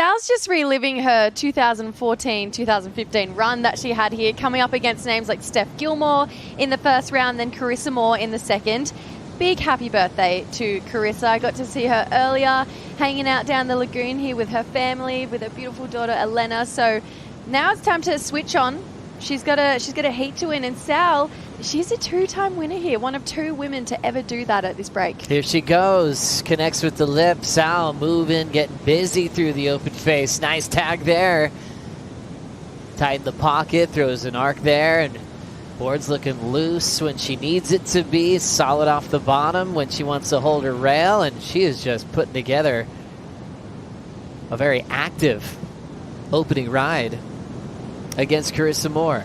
Sal's just reliving her 2014-2015 run that she had here, coming up against names like Steph Gilmore in the first round, then Carissa Moore in the second. Big happy birthday to Carissa. I got to see her earlier, hanging out down the lagoon here with her family, with her beautiful daughter Elena. So now it's time to switch on. She's got a heat to win, and Sal, she's a two-time winner here, one of two women to ever do that at this break. Here she goes, connects with the lip. Sal moving, getting busy through the open face. Nice tag there. Tighten the pocket, throws an arc there, and board's looking loose when she needs it to be. Solid off the bottom when she wants to hold her rail, and she is just putting together a very active opening ride against Carissa Moore.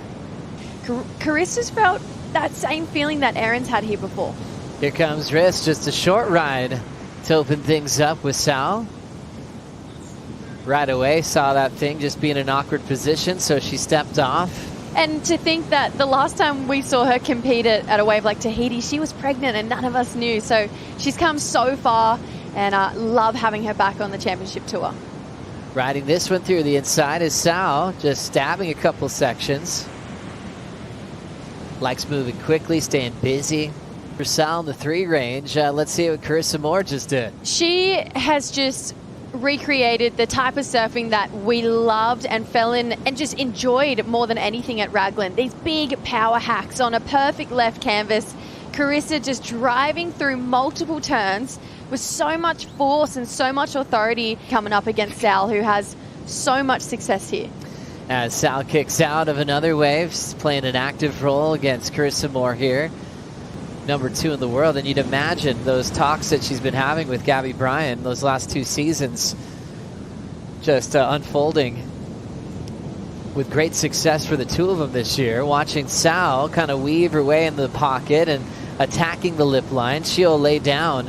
Carissa's felt that same feeling that Erin's had here before. Here comes Riss, just a short ride to open things up with Sal. Right away, saw that thing just be in an awkward position, so she stepped off. And to think that the last time we saw her compete at a wave like Tahiti, she was pregnant and none of us knew. So she's come so far, and I love having her back on the championship tour. Riding this one through the inside is Sal, just stabbing a couple sections. Likes moving quickly, staying busy. For Sal in the 3 range, let's see what Carissa Moore just did. She has just recreated the type of surfing that we loved and fell in and just enjoyed more than anything at Raglan. These big power hacks on a perfect left canvas. Carissa just driving through multiple turns with so much force and so much authority, coming up against Sal, who has so much success here. As Sal kicks out of another wave, playing an active role against Carissa Moore here. Number 2 in the world, and you'd imagine those talks that she's been having with Gabby Bryan those last 2 seasons just unfolding with great success for the 2 of them this year. Watching Sal kind of weave her way in the pocket and attacking the lip line. She'll lay down,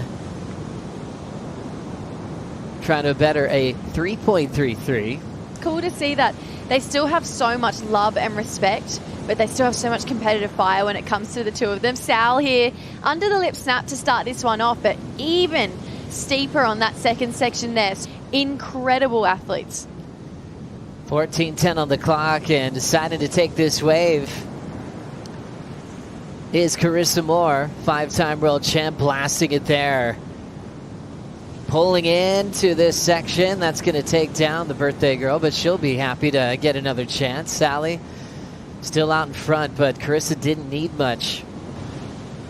trying to better a 3.33. Cool to see that they still have so much love and respect, but they still have so much competitive fire when it comes to the 2 of them. Sal here, under the lip snap to start this one off, but even steeper on that second section there. Incredible athletes. 14:10 on the clock, and deciding to take this wave is Carissa Moore, 5-time world champ, blasting it there. Pulling into this section, that's going to take down the birthday girl, but she'll be happy to get another chance. Sally still out in front, but Carissa didn't need much.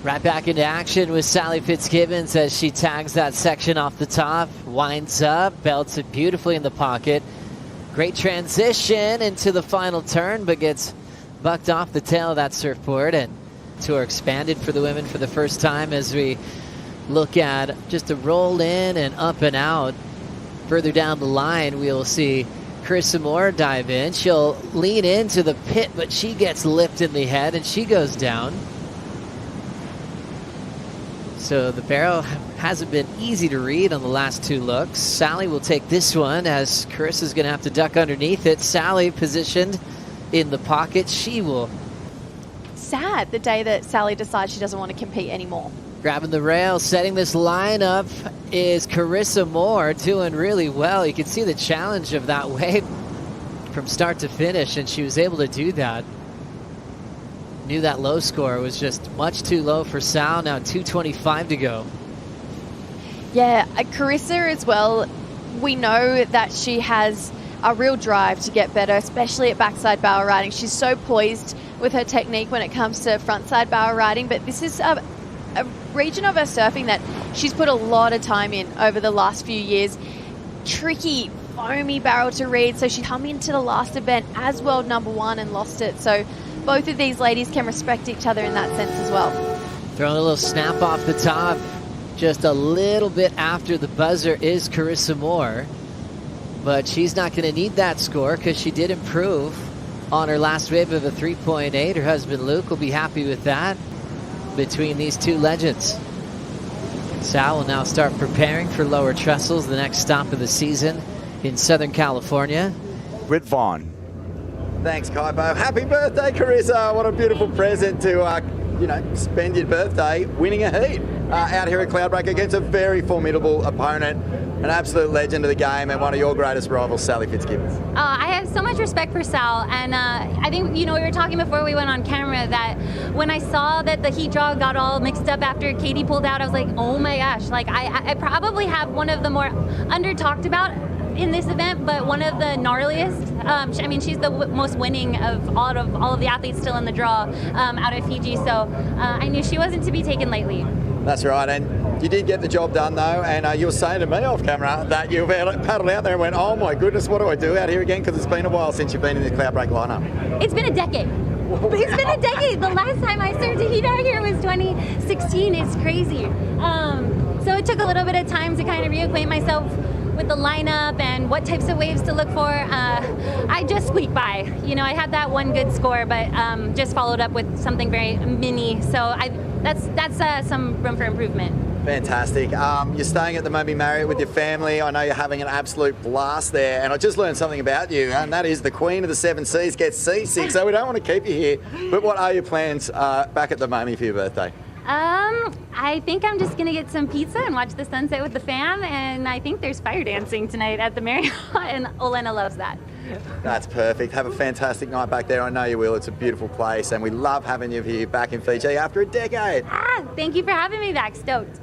Right back into action with Sally Fitzgibbons as she tags that section off the top, winds up, belts it beautifully in the pocket. Great transition into the final turn, but gets bucked off the tail of that surfboard, and tour expanded for the women for the first time as we look at just a roll in and up and out. Further down the line, we'll see Carissa Moore dive in. She'll lean into the pit, but she gets lipped in the head and she goes down. So the barrel hasn't been easy to read on the last 2 looks. Sally will take this one as Carissa's going to have to duck underneath it. Sally positioned in the pocket. She will. Sad the day that Sally decides she doesn't want to compete anymore. Grabbing the rail, setting this line up is Carissa Moore, doing really well. You can see the challenge of that wave from start to finish, and she was able to do that. Knew that low score was just much too low for Sal. Now 2:25 to go. Yeah, Carissa as well, we know that she has a real drive to get better, especially at backside bow riding. She's so poised with her technique when it comes to frontside bow riding, but this is a region of her surfing that she's put a lot of time in over the last few years. Tricky, foamy barrel to read, so she come into the last event as world number 1 and lost it. So both of these ladies can respect each other in that sense as well. Throwing a little snap off the top, just a little bit after the buzzer is Carissa Moore, but she's not going to need that score because she did improve on her last wave of a 3.8. Her husband Luke will be happy with that. Between these 2 legends, Sal will now start preparing for lower trestles, the next stop of the season in Southern California. Britt Vaughn. Thanks, Kaipo. Happy birthday, Carissa. What a beautiful present to, spend your birthday winning a heat out here at Cloudbreak against a very formidable opponent. An absolute legend of the game and one of your greatest rivals, Sally Fitzgibbons. I have so much respect for Sal, and I think, we were talking before we went on camera that when I saw that the heat draw got all mixed up after Katie pulled out, I was like, oh my gosh, like I probably have one of the more under talked about in this event, but one of the gnarliest. She's the most winning of all of the athletes still in the draw out of Fiji, so I knew she wasn't to be taken lightly. That's right, and you did get the job done though, and you were saying to me off camera that you paddled out there and went, oh my goodness, what do I do out here again? Because it's been a while since you've been in the Cloudbreak lineup. It's been a decade. It's been a decade. The last time I started to heat out here was 2016. It's crazy. So it took a little bit of time to kind of reacquaint myself with the lineup and what types of waves to look for. I just squeaked by. I had that one good score, but just followed up with something very mini. So that's some room for improvement. Fantastic. You're staying at the Moby Marriott with your family. I know you're having an absolute blast there, and I just learned something about you, and that is the Queen of the Seven Seas gets seasick, so we don't want to keep you here. But what are your plans back at the Moby for your birthday? I think I'm just going to get some pizza and watch the sunset with the fam, and I think there's fire dancing tonight at the Marriott, and Olena loves that. That's perfect. Have a fantastic night back there. I know you will. It's a beautiful place, and we love having you here back in Fiji after a decade. Thank you for having me back. Stoked.